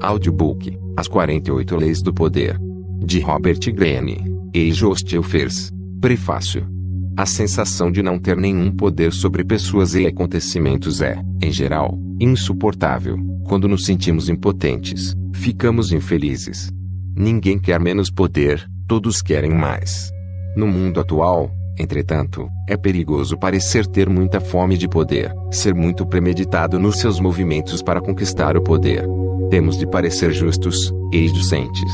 Audiobook, As 48 Leis do Poder. De Robert Greene e Joe Stiglitz. Prefácio. A sensação de não ter nenhum poder sobre pessoas e acontecimentos é, em geral, insuportável. Quando nos sentimos impotentes, ficamos infelizes. Ninguém quer menos poder, todos querem mais. No mundo atual, entretanto, é perigoso parecer ter muita fome de poder, ser muito premeditado nos seus movimentos para conquistar o poder. Temos de parecer justos e decentes.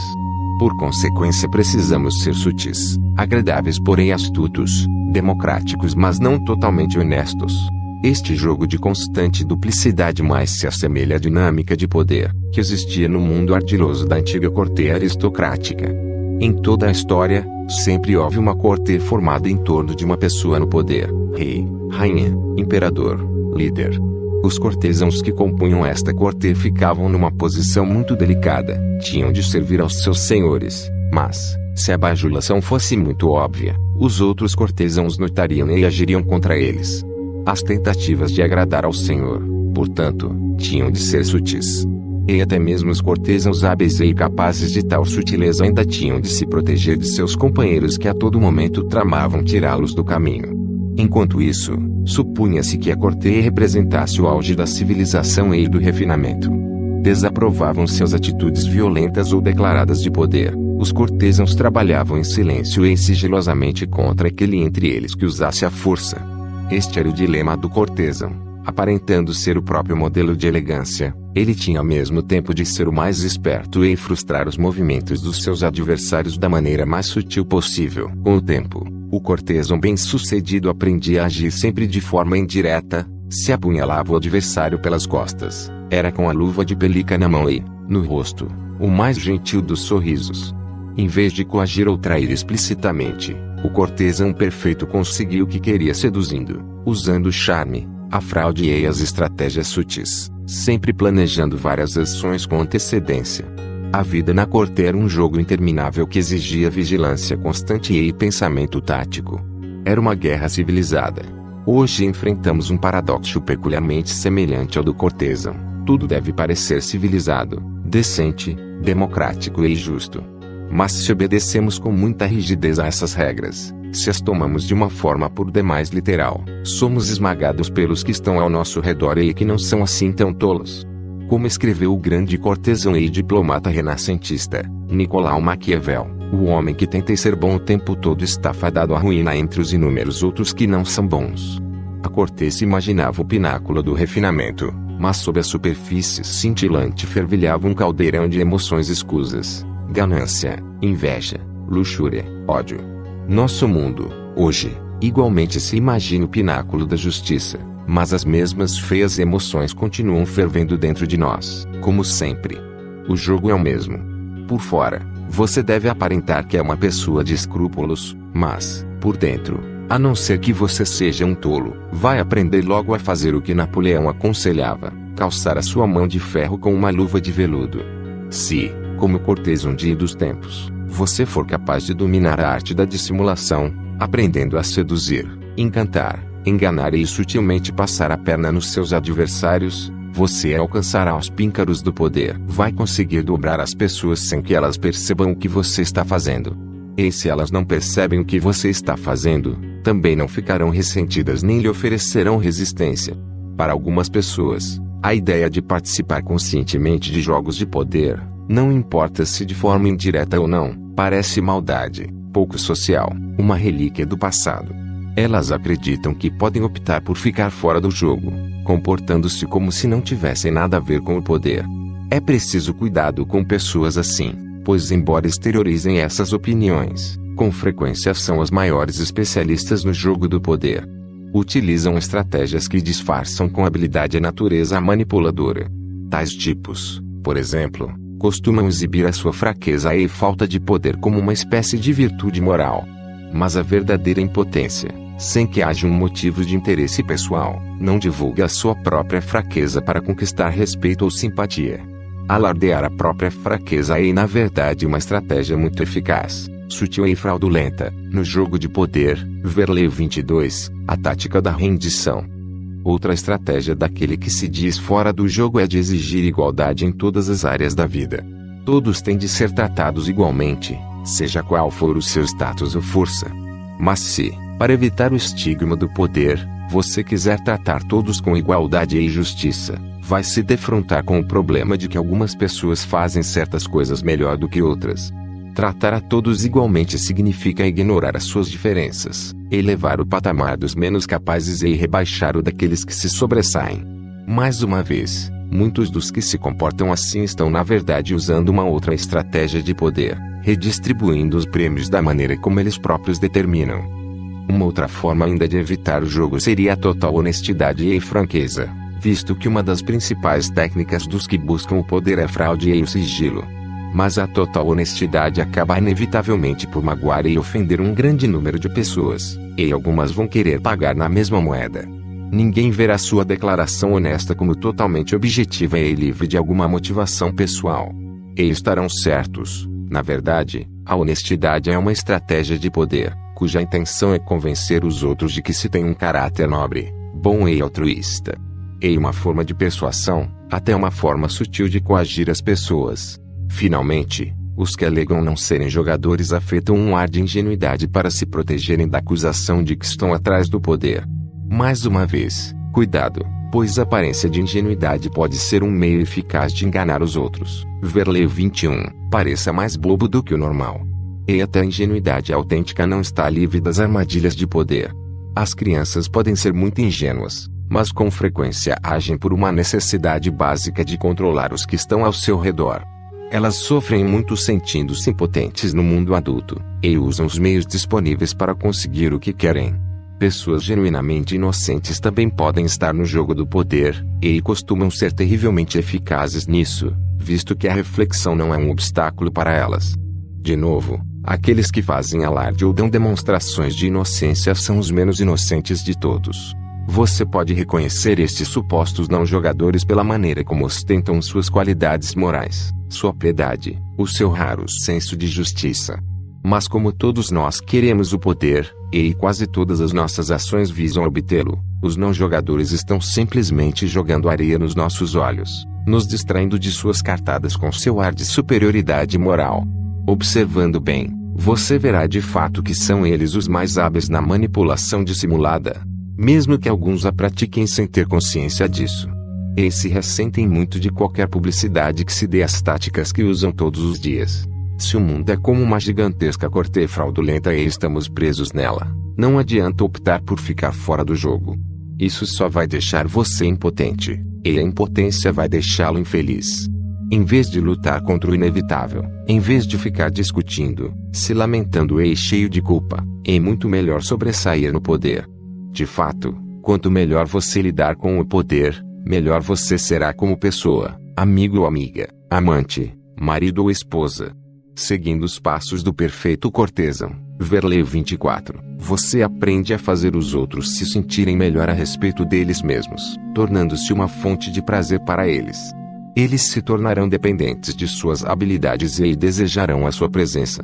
Por consequência, precisamos ser sutis, agradáveis porém astutos, democráticos mas não totalmente honestos. Este jogo de constante duplicidade mais se assemelha à dinâmica de poder que existia no mundo ardiloso da antiga corte aristocrática. Em toda a história, sempre houve uma corte formada em torno de uma pessoa no poder: rei, rainha, imperador, líder. Os cortesãos que compunham esta corte ficavam numa posição muito delicada, tinham de servir aos seus senhores, mas, se a bajulação fosse muito óbvia, os outros cortesãos notariam e agiriam contra eles. As tentativas de agradar ao senhor, portanto, tinham de ser sutis. E até mesmo os cortesãos hábeis e capazes de tal sutileza ainda tinham de se proteger de seus companheiros que a todo momento tramavam tirá-los do caminho. Enquanto isso, supunha-se que a corte representasse o auge da civilização e do refinamento. Desaprovavam suas atitudes violentas ou declaradas de poder. Os cortesãos trabalhavam em silêncio e sigilosamente contra aquele entre eles que usasse a força. Este era o dilema do cortesão. Aparentando ser o próprio modelo de elegância, ele tinha ao mesmo tempo de ser o mais esperto e frustrar os movimentos dos seus adversários da maneira mais sutil possível. Com o tempo, o cortesão bem-sucedido aprendia a agir sempre de forma indireta. Se apunhalava o adversário pelas costas, era com a luva de pelica na mão e, no rosto, o mais gentil dos sorrisos. Em vez de coagir ou trair explicitamente, o cortesão perfeito conseguiu o que queria seduzindo, usando o charme, a fraude e as estratégias sutis, sempre planejando várias ações com antecedência. A vida na corte era um jogo interminável que exigia vigilância constante e pensamento tático. Era uma guerra civilizada. Hoje enfrentamos um paradoxo peculiarmente semelhante ao do cortesão. Tudo deve parecer civilizado, decente, democrático e justo. Mas se obedecemos com muita rigidez a essas regras, se as tomamos de uma forma por demais literal, somos esmagados pelos que estão ao nosso redor e que não são assim tão tolos. Como escreveu o grande cortesão e diplomata renascentista, Nicolau Maquiavel, o homem que tenta ser bom o tempo todo está fadado à ruína entre os inúmeros outros que não são bons. A corte se imaginava o pináculo do refinamento, mas sob a superfície cintilante fervilhava um caldeirão de emoções escusas: ganância, inveja, luxúria, ódio. Nosso mundo, hoje, igualmente se imagina o pináculo da justiça, mas as mesmas feias emoções continuam fervendo dentro de nós, como sempre. O jogo é o mesmo. Por fora, você deve aparentar que é uma pessoa de escrúpulos, mas, por dentro, a não ser que você seja um tolo, vai aprender logo a fazer o que Napoleão aconselhava: calçar a sua mão de ferro com uma luva de veludo. Se, como cortês um dia dos tempos, você for capaz de dominar a arte da dissimulação, aprendendo a seduzir, encantar, enganar e sutilmente passar a perna nos seus adversários, você alcançará os píncaros do poder. Vai conseguir dobrar as pessoas sem que elas percebam o que você está fazendo. E se elas não percebem o que você está fazendo, também não ficarão ressentidas nem lhe oferecerão resistência. Para algumas pessoas, a ideia de participar conscientemente de jogos de poder, não importa se de forma indireta ou não, parece maldade, pouco social, uma relíquia do passado. Elas acreditam que podem optar por ficar fora do jogo, comportando-se como se não tivessem nada a ver com o poder. É preciso cuidado com pessoas assim, pois embora exteriorizem essas opiniões, com frequência são as maiores especialistas no jogo do poder. Utilizam estratégias que disfarçam com habilidade a natureza manipuladora. Tais tipos, por exemplo, costumam exibir a sua fraqueza e falta de poder como uma espécie de virtude moral. Mas a verdadeira impotência, sem que haja um motivo de interesse pessoal, não divulga a sua própria fraqueza para conquistar respeito ou simpatia. Alardear a própria fraqueza é, na verdade, uma estratégia muito eficaz, sutil e fraudulenta, no jogo de poder. Ver Lei 22, a tática da rendição. Outra estratégia daquele que se diz fora do jogo é de exigir igualdade em todas as áreas da vida. Todos têm de ser tratados igualmente, seja qual for o seu status ou força. Mas se, para evitar o estigma do poder, você quiser tratar todos com igualdade e justiça, vai se defrontar com o problema de que algumas pessoas fazem certas coisas melhor do que outras. Tratar a todos igualmente significa ignorar as suas diferenças, elevar o patamar dos menos capazes e rebaixar o daqueles que se sobressaem. Mais uma vez, muitos dos que se comportam assim estão na verdade usando uma outra estratégia de poder, redistribuindo os prêmios da maneira como eles próprios determinam. Uma outra forma ainda de evitar o jogo seria a total honestidade e franqueza, visto que uma das principais técnicas dos que buscam o poder é a fraude e o sigilo. Mas a total honestidade acaba inevitavelmente por magoar e ofender um grande número de pessoas, e algumas vão querer pagar na mesma moeda. Ninguém verá sua declaração honesta como totalmente objetiva e livre de alguma motivação pessoal. E estarão certos, na verdade, a honestidade é uma estratégia de poder, cuja intenção é convencer os outros de que se tem um caráter nobre, bom e altruísta. E uma forma de persuasão, até uma forma sutil de coagir as pessoas. Finalmente, os que alegam não serem jogadores afetam um ar de ingenuidade para se protegerem da acusação de que estão atrás do poder. Mais uma vez, cuidado, pois a aparência de ingenuidade pode ser um meio eficaz de enganar os outros. Verley 21, pareça mais bobo do que o normal. E até a ingenuidade autêntica não está livre das armadilhas de poder. As crianças podem ser muito ingênuas, mas com frequência agem por uma necessidade básica de controlar os que estão ao seu redor. Elas sofrem muito sentindo-se impotentes no mundo adulto, e usam os meios disponíveis para conseguir o que querem. Pessoas genuinamente inocentes também podem estar no jogo do poder, e costumam ser terrivelmente eficazes nisso, visto que a reflexão não é um obstáculo para elas. De novo, aqueles que fazem alarde ou dão demonstrações de inocência são os menos inocentes de todos. Você pode reconhecer estes supostos não-jogadores pela maneira como ostentam suas qualidades morais, sua piedade, o seu raro senso de justiça. Mas como todos nós queremos o poder, e quase todas as nossas ações visam obtê-lo, os não-jogadores estão simplesmente jogando areia nos nossos olhos, nos distraindo de suas cartadas com seu ar de superioridade moral. Observando bem, você verá de fato que são eles os mais hábeis na manipulação dissimulada, mesmo que alguns a pratiquem sem ter consciência disso. E se ressentem muito de qualquer publicidade que se dê às táticas que usam todos os dias. Se o mundo é como uma gigantesca corte fraudulenta e estamos presos nela, não adianta optar por ficar fora do jogo. Isso só vai deixar você impotente, e a impotência vai deixá-lo infeliz. Em vez de lutar contra o inevitável, em vez de ficar discutindo, se lamentando e cheio de culpa, é muito melhor sobressair no poder. De fato, quanto melhor você lidar com o poder, melhor você será como pessoa, amigo ou amiga, amante, marido ou esposa. Seguindo os passos do perfeito cortesão, Verley 24, você aprende a fazer os outros se sentirem melhor a respeito deles mesmos, tornando-se uma fonte de prazer para eles. Eles se tornarão dependentes de suas habilidades e desejarão a sua presença.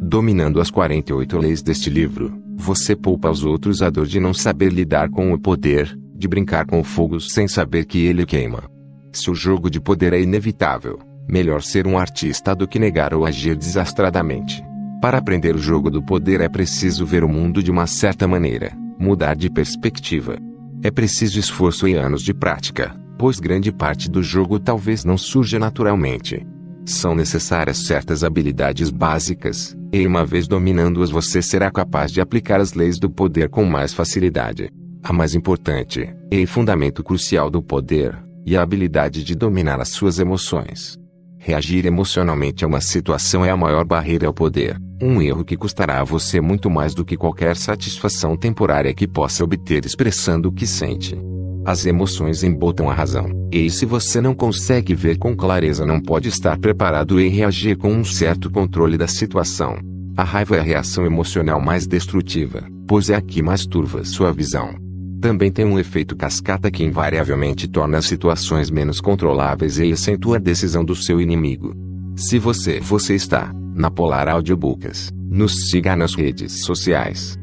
Dominando as 48 leis deste livro, você poupa aos outros a dor de não saber lidar com o poder, de brincar com o fogo sem saber que ele queima. Se o jogo de poder é inevitável, melhor ser um artista do que negar ou agir desastradamente. Para aprender o jogo do poder é preciso ver o mundo de uma certa maneira, mudar de perspectiva. É preciso esforço e anos de prática, pois grande parte do jogo talvez não surja naturalmente. São necessárias certas habilidades básicas, e uma vez dominando-as você será capaz de aplicar as leis do poder com mais facilidade. A mais importante, e fundamento crucial do poder, é a habilidade de dominar as suas emoções. Reagir emocionalmente a uma situação é a maior barreira ao poder, um erro que custará a você muito mais do que qualquer satisfação temporária que possa obter expressando o que sente. As emoções embotam a razão, e se você não consegue ver com clareza não pode estar preparado e reagir com um certo controle da situação. A raiva é a reação emocional mais destrutiva, pois é a que mais turva sua visão. Também tem um efeito cascata que invariavelmente torna as situações menos controláveis e acentua a decisão do seu inimigo. Se você está na Polar Audiobooks, nos siga nas redes sociais.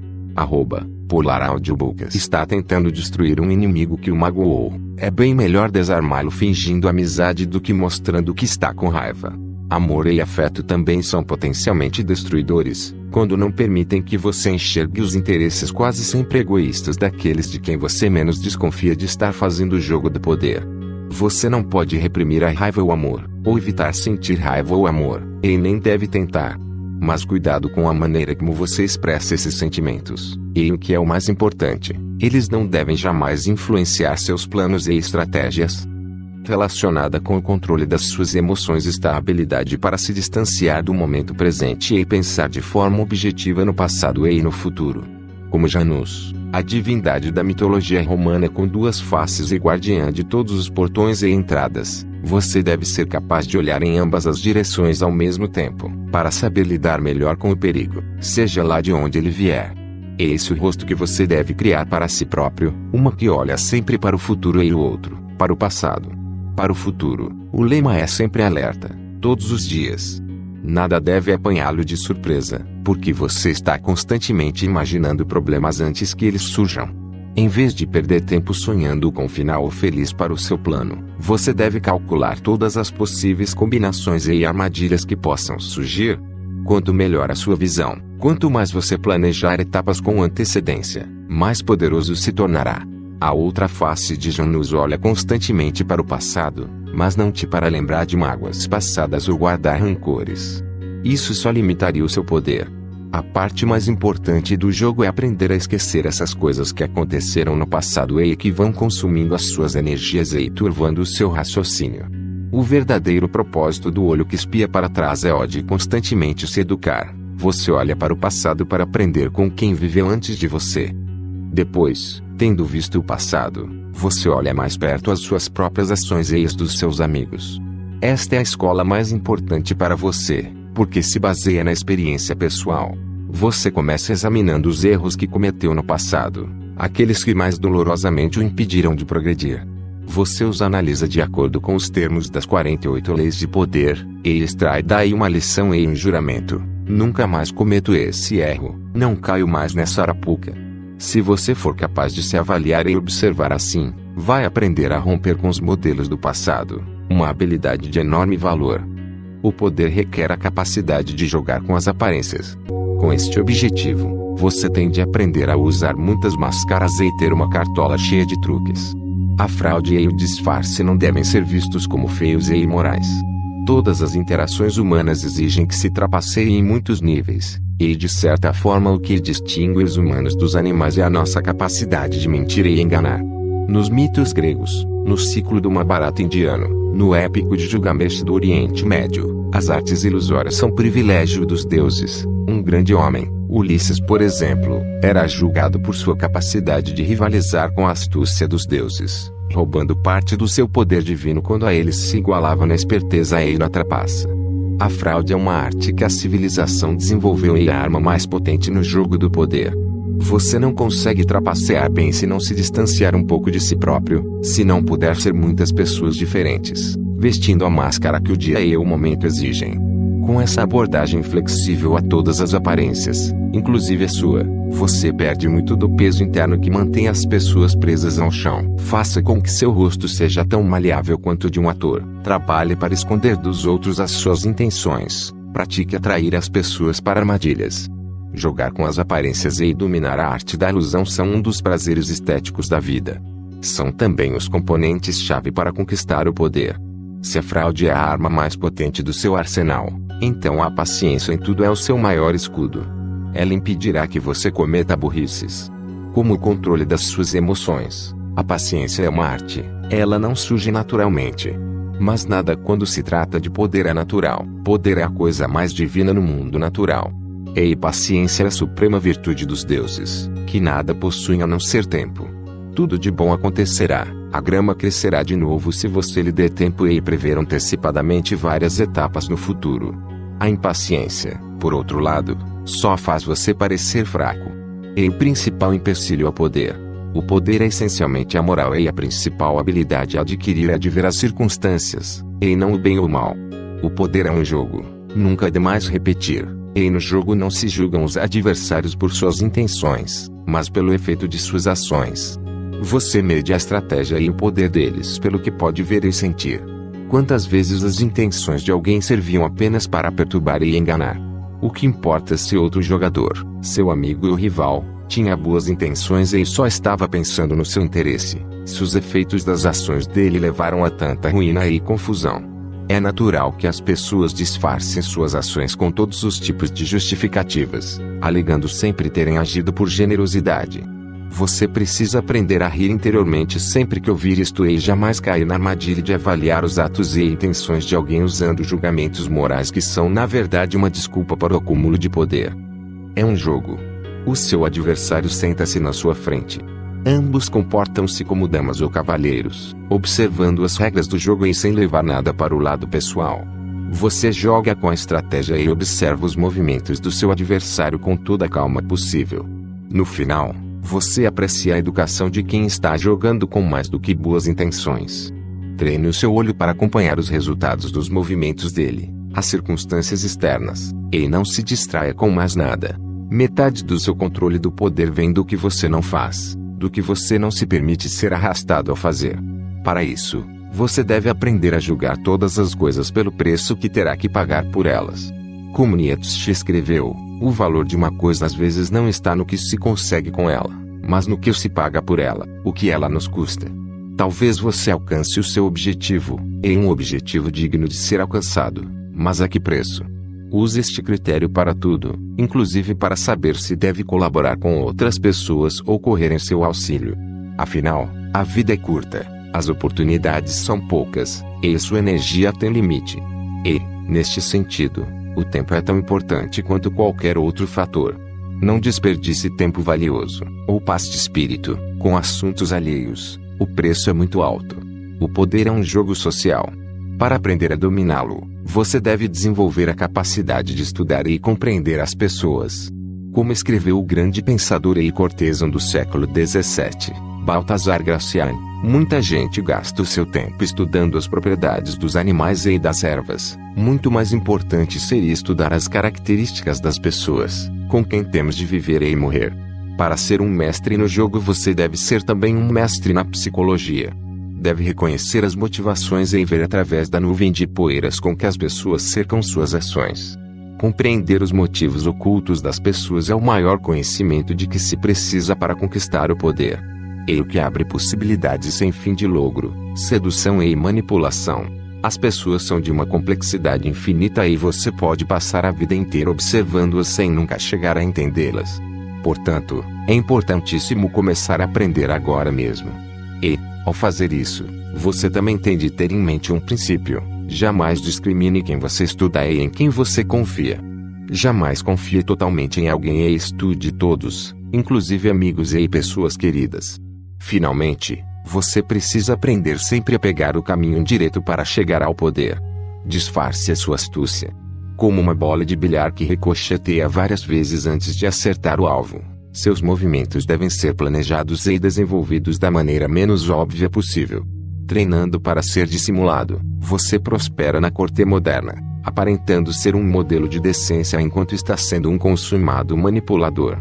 Polar Audiobooks está tentando destruir um inimigo que o magoou. É bem melhor desarmá-lo fingindo amizade do que mostrando que está com raiva. Amor e afeto também são potencialmente destruidores, quando não permitem que você enxergue os interesses quase sempre egoístas daqueles de quem você menos desconfia de estar fazendo o jogo do poder. Você não pode reprimir a raiva ou o amor, ou evitar sentir raiva ou amor, e nem deve tentar. Mas cuidado com a maneira como você expressa esses sentimentos, e o que é o mais importante, eles não devem jamais influenciar seus planos e estratégias. Relacionada com o controle das suas emoções está a habilidade para se distanciar do momento presente e pensar de forma objetiva no passado e no futuro. Como Janus, a divindade da mitologia romana com duas faces e guardiã de todos os portões e entradas, você deve ser capaz de olhar em ambas as direções ao mesmo tempo, para saber lidar melhor com o perigo, seja lá de onde ele vier. É esse o rosto que você deve criar para si próprio, uma que olha sempre para o futuro e o outro, para o passado. Para o futuro, o lema é sempre alerta, todos os dias. Nada deve apanhá-lo de surpresa, porque você está constantemente imaginando problemas antes que eles surjam. Em vez de perder tempo sonhando com um final feliz para o seu plano, você deve calcular todas as possíveis combinações e armadilhas que possam surgir. Quanto melhor a sua visão, quanto mais você planejar etapas com antecedência, mais poderoso se tornará. A outra face de Janus olha constantemente para o passado, mas não te para lembrar de mágoas passadas ou guardar rancores. Isso só limitaria o seu poder. A parte mais importante do jogo é aprender a esquecer essas coisas que aconteceram no passado e que vão consumindo as suas energias e turvando o seu raciocínio. O verdadeiro propósito do olho que espia para trás é o de constantemente se educar. Você olha para o passado para aprender com quem viveu antes de você. Depois, tendo visto o passado, você olha mais perto as suas próprias ações e as dos seus amigos. Esta é a escola mais importante para você, porque se baseia na experiência pessoal. Você começa examinando os erros que cometeu no passado, aqueles que mais dolorosamente o impediram de progredir. Você os analisa de acordo com os termos das 48 leis de poder, e extrai daí uma lição e um juramento: nunca mais cometo esse erro, não caio mais nessa arapuca. Se você for capaz de se avaliar e observar assim, vai aprender a romper com os modelos do passado, uma habilidade de enorme valor. O poder requer a capacidade de jogar com as aparências. Com este objetivo, você tem de aprender a usar muitas máscaras e ter uma cartola cheia de truques. A fraude e o disfarce não devem ser vistos como feios e imorais. Todas as interações humanas exigem que se trapaceie em muitos níveis. E de certa forma o que distingue os humanos dos animais é a nossa capacidade de mentir e enganar. Nos mitos gregos, no ciclo do Mahabharata indiano, no épico de Gilgamesh do Oriente Médio, as artes ilusórias são privilégio dos deuses. Um grande homem, Ulisses por exemplo, era julgado por sua capacidade de rivalizar com a astúcia dos deuses, roubando parte do seu poder divino quando a eles se igualava na esperteza e na trapaça. A fraude é uma arte que a civilização desenvolveu e é a arma mais potente no jogo do poder. Você não consegue trapacear bem se não se distanciar um pouco de si próprio, se não puder ser muitas pessoas diferentes, vestindo a máscara que o dia e o momento exigem. Com essa abordagem flexível a todas as aparências, inclusive a sua, você perde muito do peso interno que mantém as pessoas presas ao chão. Faça com que seu rosto seja tão maleável quanto o de um ator. Trabalhe para esconder dos outros as suas intenções. Pratique atrair as pessoas para armadilhas. Jogar com as aparências e dominar a arte da ilusão são um dos prazeres estéticos da vida. São também os componentes-chave para conquistar o poder. Se a fraude é a arma mais potente do seu arsenal, então a paciência em tudo é o seu maior escudo. Ela impedirá que você cometa burrices. Como o controle das suas emoções, a paciência é uma arte, ela não surge naturalmente. Mas nada quando se trata de poder é natural. Poder é a coisa mais divina no mundo natural. E paciência é a suprema virtude dos deuses, que nada possuem a não ser tempo. Tudo de bom acontecerá, a grama crescerá de novo se você lhe der tempo e prever antecipadamente várias etapas no futuro. A impaciência, por outro lado, só faz você parecer fraco. E o principal empecilho ao poder. O poder é essencialmente a moral e a principal habilidade a adquirir é de ver as circunstâncias, e não o bem ou o mal. O poder é um jogo, nunca é demais repetir, e no jogo não se julgam os adversários por suas intenções, mas pelo efeito de suas ações. Você mede a estratégia e o poder deles pelo que pode ver e sentir. Quantas vezes as intenções de alguém serviam apenas para perturbar e enganar? O que importa se outro jogador, seu amigo ou rival, tinha boas intenções e só estava pensando no seu interesse, se os efeitos das ações dele levaram a tanta ruína e confusão. É natural que as pessoas disfarcem suas ações com todos os tipos de justificativas, alegando sempre terem agido por generosidade. Você precisa aprender a rir interiormente sempre que ouvir isto e jamais cair na armadilha de avaliar os atos e intenções de alguém usando julgamentos morais que são na verdade uma desculpa para o acúmulo de poder. É um jogo. O seu adversário senta-se na sua frente. Ambos comportam-se como damas ou cavalheiros, observando as regras do jogo e sem levar nada para o lado pessoal. Você joga com a estratégia e observa os movimentos do seu adversário com toda a calma possível. No final, você aprecia a educação de quem está jogando com mais do que boas intenções. Treine o seu olho para acompanhar os resultados dos movimentos dele, as circunstâncias externas, e não se distraia com mais nada. Metade do seu controle do poder vem do que você não faz, do que você não se permite ser arrastado a fazer. Para isso, você deve aprender a julgar todas as coisas pelo preço que terá que pagar por elas. Como Nietzsche escreveu, o valor de uma coisa às vezes não está no que se consegue com ela, mas no que se paga por ela, o que ela nos custa. Talvez você alcance o seu objetivo, e um objetivo digno de ser alcançado, mas a que preço? Use este critério para tudo, inclusive para saber se deve colaborar com outras pessoas ou correr em seu auxílio. Afinal, a vida é curta, as oportunidades são poucas, e sua energia tem limite. E, neste sentido, o tempo é tão importante quanto qualquer outro fator. Não desperdice tempo valioso, ou paz de espírito, com assuntos alheios. O preço é muito alto. O poder é um jogo social. Para aprender a dominá-lo, você deve desenvolver a capacidade de estudar e compreender as pessoas. Como escreveu o grande pensador e cortesão do século XVII, Balthazar Gracian, muita gente gasta o seu tempo estudando as propriedades dos animais e das ervas. Muito mais importante seria estudar as características das pessoas, com quem temos de viver e morrer. Para ser um mestre no jogo você deve ser também um mestre na psicologia. Deve reconhecer as motivações e ver através da nuvem de poeiras com que as pessoas cercam suas ações. Compreender os motivos ocultos das pessoas é o maior conhecimento de que se precisa para conquistar o poder. É o que abre possibilidades sem fim de logro, sedução e manipulação. As pessoas são de uma complexidade infinita e você pode passar a vida inteira observando-as sem nunca chegar a entendê-las. Portanto, é importantíssimo começar a aprender agora mesmo. E, ao fazer isso, você também tem de ter em mente um princípio: jamais discrimine quem você estuda e em quem você confia. Jamais confie totalmente em alguém e estude todos, inclusive amigos e pessoas queridas. Finalmente, você precisa aprender sempre a pegar o caminho direito para chegar ao poder. Disfarce a sua astúcia. Como uma bola de bilhar que ricocheteia várias vezes antes de acertar o alvo, seus movimentos devem ser planejados e desenvolvidos da maneira menos óbvia possível. Treinando para ser dissimulado, você prospera na corte moderna, aparentando ser um modelo de decência enquanto está sendo um consumado manipulador.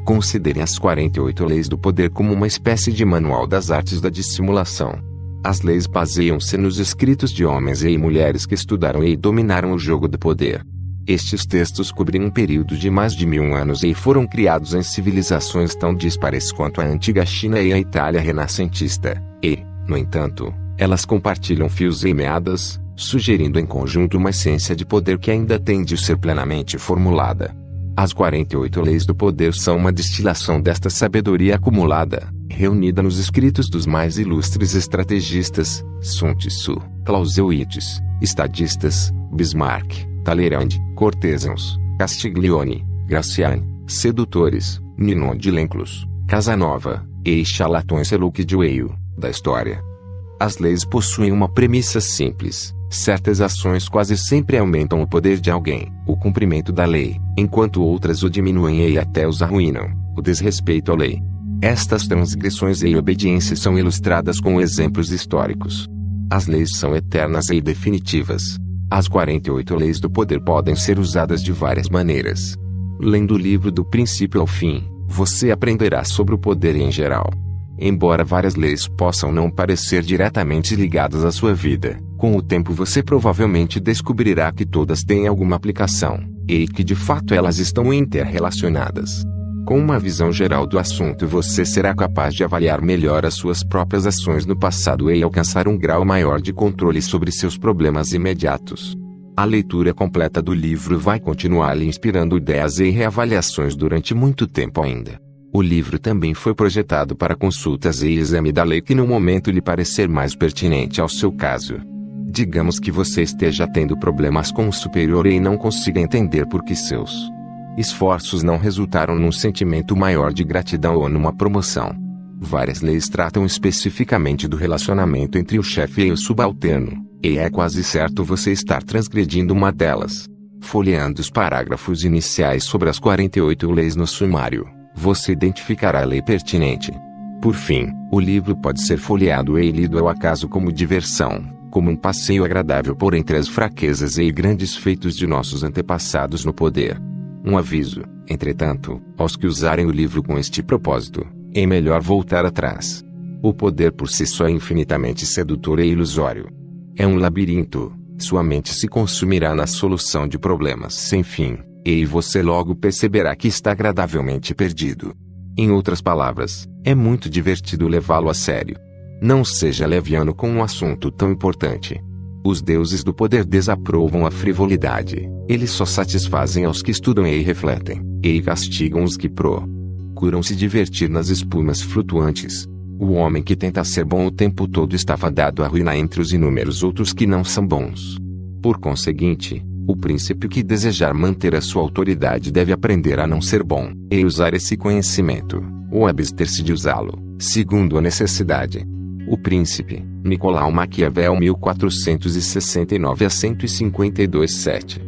Considere as 48 leis do poder como uma espécie de manual das artes da dissimulação. As leis baseiam-se nos escritos de homens e mulheres que estudaram e dominaram o jogo do poder. Estes textos cobrem um período de mais de 1000 anos e foram criados em civilizações tão dispares quanto a antiga China e a Itália renascentista, e, no entanto, elas compartilham fios e meadas, sugerindo em conjunto uma essência de poder que ainda tem de ser plenamente formulada. As 48 leis do poder são uma destilação desta sabedoria acumulada, reunida nos escritos dos mais ilustres estrategistas, Sun Tzu, Clausewitz, estadistas, Bismarck, Talleyrand, cortesãos, Castiglione, Gracian, sedutores, Ninon de Lenclos, Casanova, e charlatões Luke de Weil, da história. As leis possuem uma premissa simples: certas ações quase sempre aumentam o poder de alguém, o cumprimento da lei, enquanto outras o diminuem e até os arruinam, o desrespeito à lei. Estas transgressões e obediências são ilustradas com exemplos históricos. As leis são eternas e definitivas. As 48 leis do poder podem ser usadas de várias maneiras. Lendo o livro do princípio ao fim, Você aprenderá sobre o poder em geral. Embora várias leis possam não parecer diretamente ligadas à sua vida, com o tempo você provavelmente descobrirá que todas têm alguma aplicação, e que de fato elas estão interrelacionadas. Com uma visão geral do assunto, você será capaz de avaliar melhor as suas próprias ações no passado e alcançar um grau maior de controle sobre seus problemas imediatos. A leitura completa do livro vai continuar lhe inspirando ideias e reavaliações durante muito tempo ainda. O livro também foi projetado para consultas e exame da lei que no momento lhe parecer mais pertinente ao seu caso. Digamos que você esteja tendo problemas com o superior e não consiga entender por que seus esforços não resultaram num sentimento maior de gratidão ou numa promoção. Várias leis tratam especificamente do relacionamento entre o chefe e o subalterno, e é quase certo você estar transgredindo uma delas. Folheando os parágrafos iniciais sobre as 48 leis no sumário, você identificará a lei pertinente. Por fim, o livro pode ser folheado e lido ao acaso como diversão, como um passeio agradável por entre as fraquezas e grandes feitos de nossos antepassados no poder. Um aviso, entretanto, aos que usarem o livro com este propósito: é melhor voltar atrás. O poder por si só é infinitamente sedutor e ilusório. É um labirinto, sua mente se consumirá na solução de problemas sem fim, e você logo perceberá que está agradavelmente perdido. Em outras palavras, é muito divertido levá-lo a sério. Não seja leviano com um assunto tão importante. Os deuses do poder desaprovam a frivolidade. Eles só satisfazem aos que estudam e refletem, e castigam os que procuram se divertir nas espumas flutuantes. O homem que tenta ser bom o tempo todo está fadado à ruína entre os inúmeros outros que não são bons. Por conseguinte, o príncipe que desejar manter a sua autoridade deve aprender a não ser bom, e usar esse conhecimento, ou abster-se de usá-lo, segundo a necessidade. O príncipe, Nicolau Maquiavel 1469 a 152-7.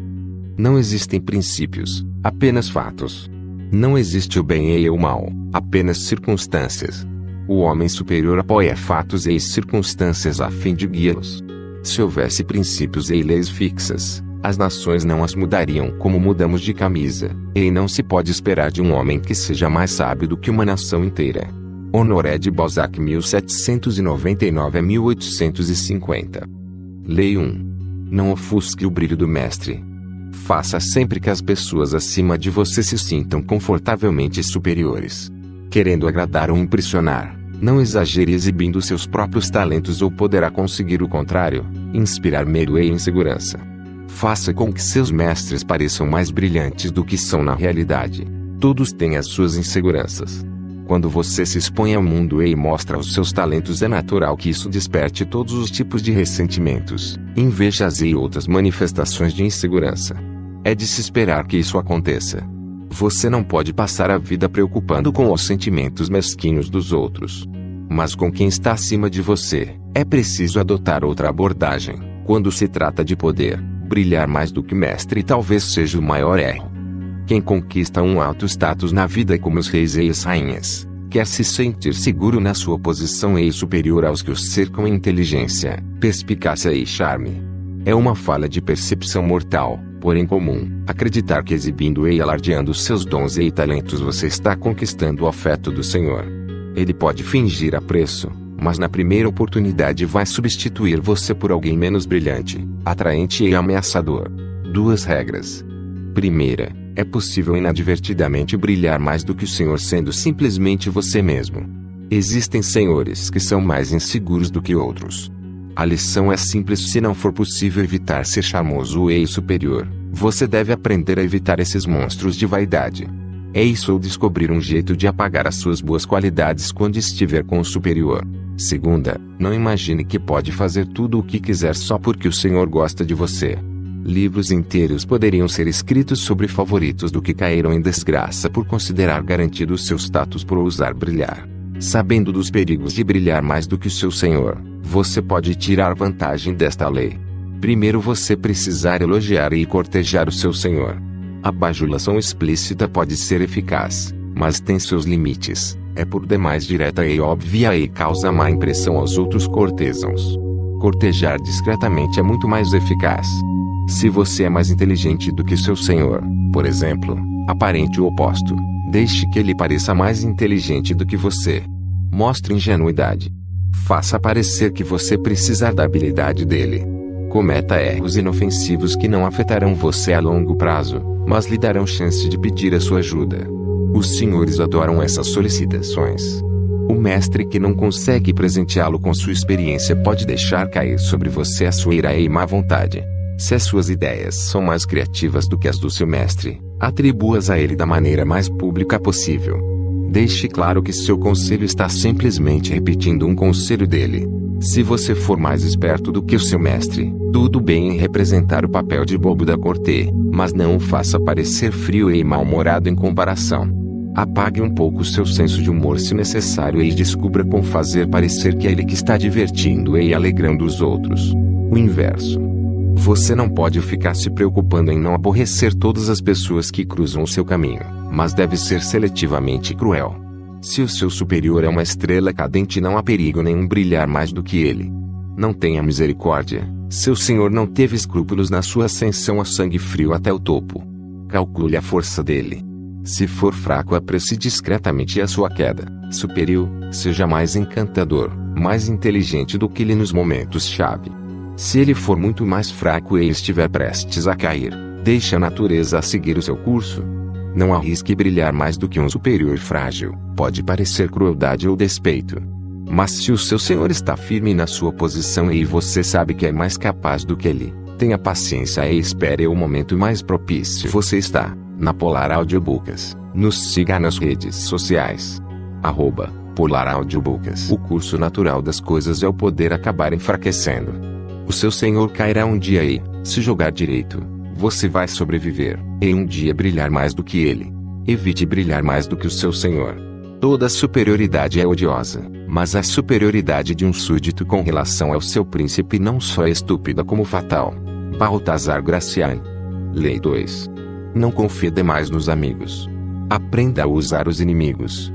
Não existem princípios, apenas fatos. Não existe o bem e o mal, apenas circunstâncias. O homem superior apoia fatos e circunstâncias a fim de guiá-los. Se houvesse princípios e leis fixas, as nações não as mudariam como mudamos de camisa, e não se pode esperar de um homem que seja mais sábio do que uma nação inteira. Honoré de Balzac 1799 a 1850. Lei 1. Não ofusque o brilho do mestre. Faça sempre que as pessoas acima de você se sintam confortavelmente superiores. Querendo agradar ou impressionar, não exagere exibindo seus próprios talentos ou poderá conseguir o contrário, inspirar medo e insegurança. Faça com que seus mestres pareçam mais brilhantes do que são na realidade. Todos têm as suas inseguranças. Quando você se expõe ao mundo e mostra os seus talentos, é natural que isso desperte todos os tipos de ressentimentos, invejas e outras manifestações de insegurança. É de se esperar que isso aconteça. Você não pode passar a vida preocupando com os sentimentos mesquinhos dos outros. Mas com quem está acima de você, é preciso adotar outra abordagem. Quando se trata de poder, brilhar mais do que mestre talvez seja o maior erro. Quem conquista um alto status na vida é como os reis e as rainhas. Quer se sentir seguro na sua posição e superior aos que os cercam em inteligência, perspicácia e charme. É uma falha de percepção mortal, porém comum, acreditar que exibindo e alardeando seus dons e talentos você está conquistando o afeto do Senhor. Ele pode fingir apreço, mas na primeira oportunidade vai substituir você por alguém menos brilhante, atraente e ameaçador. 2 regras. Primeira, é possível inadvertidamente brilhar mais do que o Senhor sendo simplesmente você mesmo. Existem senhores que são mais inseguros do que outros. A lição é simples: se não for possível evitar ser charmoso e superior, você deve aprender a evitar esses monstros de vaidade. É isso ou descobrir um jeito de apagar as suas boas qualidades quando estiver com o superior. Segunda, não imagine que pode fazer tudo o que quiser só porque o Senhor gosta de você. Livros inteiros poderiam ser escritos sobre favoritos do que caíram em desgraça por considerar garantido o seu status por ousar brilhar. Sabendo dos perigos de brilhar mais do que o seu Senhor, você pode tirar vantagem desta lei. Primeiro você precisar elogiar e cortejar o seu Senhor. A bajulação explícita pode ser eficaz, mas tem seus limites, é por demais direta e óbvia e causa má impressão aos outros cortesãos. Cortejar discretamente é muito mais eficaz. Se você é mais inteligente do que seu Senhor, por exemplo, aparente o oposto. Deixe que ele pareça mais inteligente do que você. Mostre ingenuidade. Faça parecer que você precisa da habilidade dele. Cometa erros inofensivos que não afetarão você a longo prazo, mas lhe darão chance de pedir a sua ajuda. Os senhores adoram essas solicitações. O mestre que não consegue presenteá-lo com sua experiência pode deixar cair sobre você a sua ira e má vontade. Se as suas ideias são mais criativas do que as do seu mestre, atribua-as a ele da maneira mais pública possível. Deixe claro que seu conselho está simplesmente repetindo um conselho dele. Se você for mais esperto do que o seu mestre, tudo bem em representar o papel de bobo da corte, mas não o faça parecer frio e mal-humorado em comparação. Apague um pouco seu senso de humor se necessário e descubra como fazer parecer que é ele que está divertindo e alegrando os outros. O inverso. Você não pode ficar se preocupando em não aborrecer todas as pessoas que cruzam o seu caminho, mas deve ser seletivamente cruel. Se o seu superior é uma estrela cadente, não há perigo nenhum brilhar mais do que ele. Não tenha misericórdia, seu senhor não teve escrúpulos na sua ascensão a sangue frio até o topo. Calcule a força dele. Se for fraco, aprecie discretamente a sua queda. Superior, seja mais encantador, mais inteligente do que ele nos momentos-chave. Se ele for muito mais fraco e estiver prestes a cair, deixe a natureza a seguir o seu curso. Não arrisque brilhar mais do que um superior frágil. Pode parecer crueldade ou despeito. Mas se o seu senhor está firme na sua posição e você sabe que é mais capaz do que ele, tenha paciência e espere o momento mais propício. Você está na Polar Audiobooks. Nos siga nas redes sociais. @Polar Audiobooks. O curso natural das coisas é o poder acabar enfraquecendo. O seu senhor cairá um dia e, se jogar direito, você vai sobreviver, e um dia brilhar mais do que ele. Evite brilhar mais do que o seu senhor. Toda superioridade é odiosa, mas a superioridade de um súdito com relação ao seu príncipe não só é estúpida como fatal. Baltazar Gracian. Lei 2. Não confie demais nos amigos. Aprenda a usar os inimigos.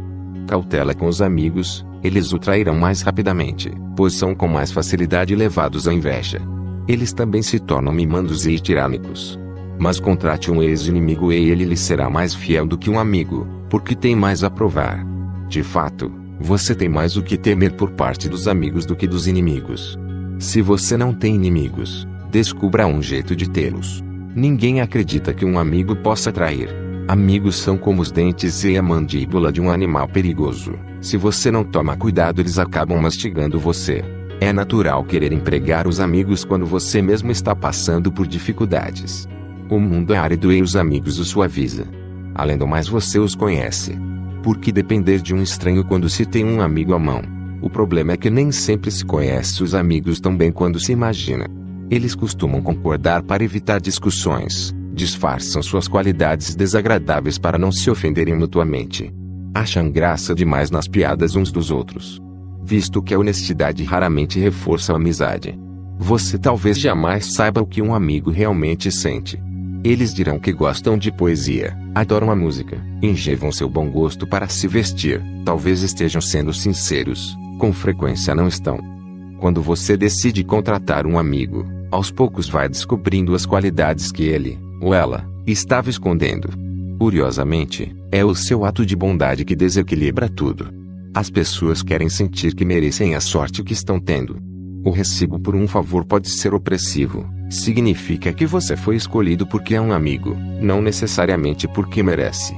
Cautela com os amigos, eles o trairão mais rapidamente, pois são com mais facilidade levados à inveja. Eles também se tornam mimandos e tirânicos. Mas contrate um ex-inimigo e ele lhe será mais fiel do que um amigo, porque tem mais a provar. De fato, você tem mais o que temer por parte dos amigos do que dos inimigos. Se você não tem inimigos, descubra um jeito de tê-los. Ninguém acredita que um amigo possa trair. Amigos são como os dentes e a mandíbula de um animal perigoso. Se você não toma cuidado, eles acabam mastigando você. É natural querer empregar os amigos quando você mesmo está passando por dificuldades. O mundo é árido e os amigos o suaviza. Além do mais, você os conhece. Por que depender de um estranho quando se tem um amigo à mão? O problema é que nem sempre se conhece os amigos tão bem quanto se imagina. Eles costumam concordar para evitar discussões, disfarçam suas qualidades desagradáveis para não se ofenderem mutuamente. Acham graça demais nas piadas uns dos outros. Visto que a honestidade raramente reforça a amizade. Você talvez jamais saiba o que um amigo realmente sente. Eles dirão que gostam de poesia, adoram a música, enjevam seu bom gosto para se vestir, talvez estejam sendo sinceros, com frequência não estão. Quando você decide contratar um amigo, aos poucos vai descobrindo as qualidades que ele, ou ela, estava escondendo. Curiosamente, é o seu ato de bondade que desequilibra tudo. As pessoas querem sentir que merecem a sorte que estão tendo. O recibo por um favor pode ser opressivo. Significa que você foi escolhido porque é um amigo, não necessariamente porque merece.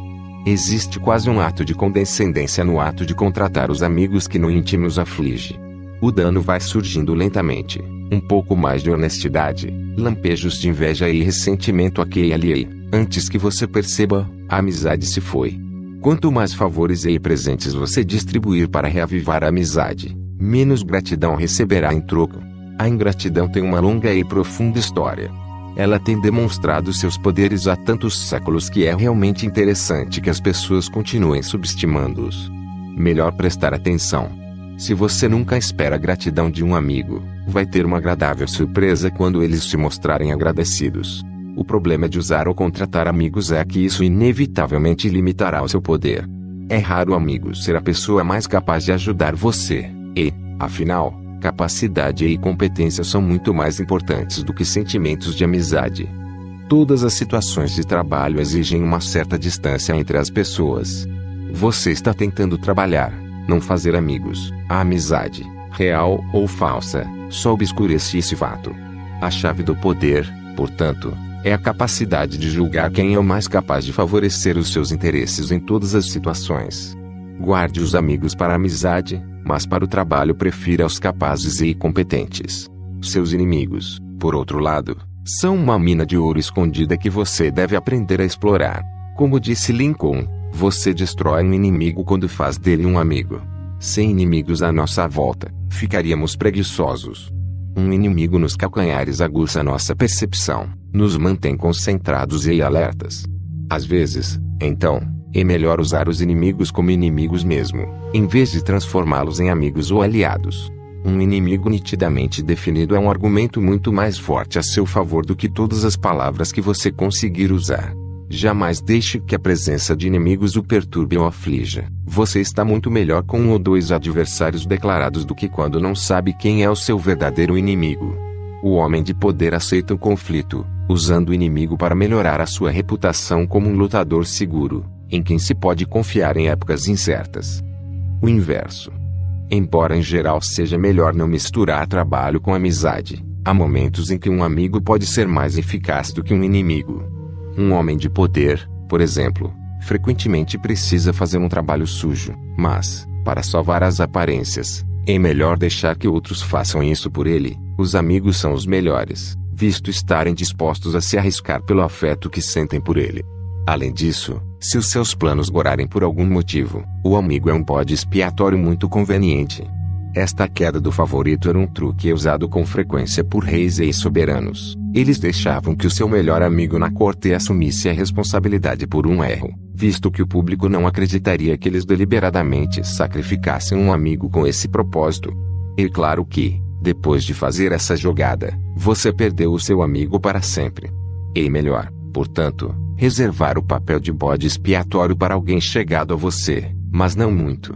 Existe quase um ato de condescendência no ato de contratar os amigos que no íntimo os aflige. O dano vai surgindo lentamente, um pouco mais de honestidade, lampejos de inveja e ressentimento aqui e ali. Antes que você perceba, a amizade se foi. Quanto mais favores e presentes você distribuir para reavivar a amizade, menos gratidão receberá em troco. A ingratidão tem uma longa e profunda história. Ela tem demonstrado seus poderes há tantos séculos que é realmente interessante que as pessoas continuem subestimando-os. Melhor prestar atenção. Se você nunca espera a gratidão de um amigo, vai ter uma agradável surpresa quando eles se mostrarem agradecidos. O problema de usar ou contratar amigos é que isso inevitavelmente limitará o seu poder. É raro o amigo ser a pessoa mais capaz de ajudar você, e, afinal, capacidade e competência são muito mais importantes do que sentimentos de amizade. Todas as situações de trabalho exigem uma certa distância entre as pessoas. Você está tentando trabalhar, não fazer amigos. A amizade, real ou falsa, só obscurece esse fato. A chave do poder, portanto, é a capacidade de julgar quem é o mais capaz de favorecer os seus interesses em todas as situações. Guarde os amigos para a amizade, mas para o trabalho prefira os capazes e competentes. Seus inimigos, por outro lado, são uma mina de ouro escondida que você deve aprender a explorar. Como disse Lincoln, você destrói um inimigo quando faz dele um amigo. Sem inimigos à nossa volta, ficaríamos preguiçosos. Um inimigo nos calcanhares aguça nossa percepção, nos mantém concentrados e alertas. Às vezes, então, é melhor usar os inimigos como inimigos mesmo, em vez de transformá-los em amigos ou aliados. Um inimigo nitidamente definido é um argumento muito mais forte a seu favor do que todas as palavras que você conseguir usar. Jamais deixe que a presença de inimigos o perturbe ou aflija. Você está muito melhor com um ou dois adversários declarados do que quando não sabe quem é o seu verdadeiro inimigo. O homem de poder aceita o conflito, usando o inimigo para melhorar a sua reputação como um lutador seguro, em quem se pode confiar em épocas incertas. O inverso. Embora em geral seja melhor não misturar trabalho com amizade, há momentos em que um amigo pode ser mais eficaz do que um inimigo. Um homem de poder, por exemplo, frequentemente precisa fazer um trabalho sujo, mas, para salvar as aparências, é melhor deixar que outros façam isso por ele. Os amigos são os melhores, visto estarem dispostos a se arriscar pelo afeto que sentem por ele. Além disso, se os seus planos gorarem por algum motivo, o amigo é um bode expiatório muito conveniente. Esta queda do favorito era um truque usado com frequência por reis e soberanos. Eles deixavam que o seu melhor amigo na corte assumisse a responsabilidade por um erro, visto que o público não acreditaria que eles deliberadamente sacrificassem um amigo com esse propósito. E claro que, depois de fazer essa jogada, você perdeu o seu amigo para sempre. E melhor, portanto, reservar o papel de bode expiatório para alguém chegado a você, mas não muito.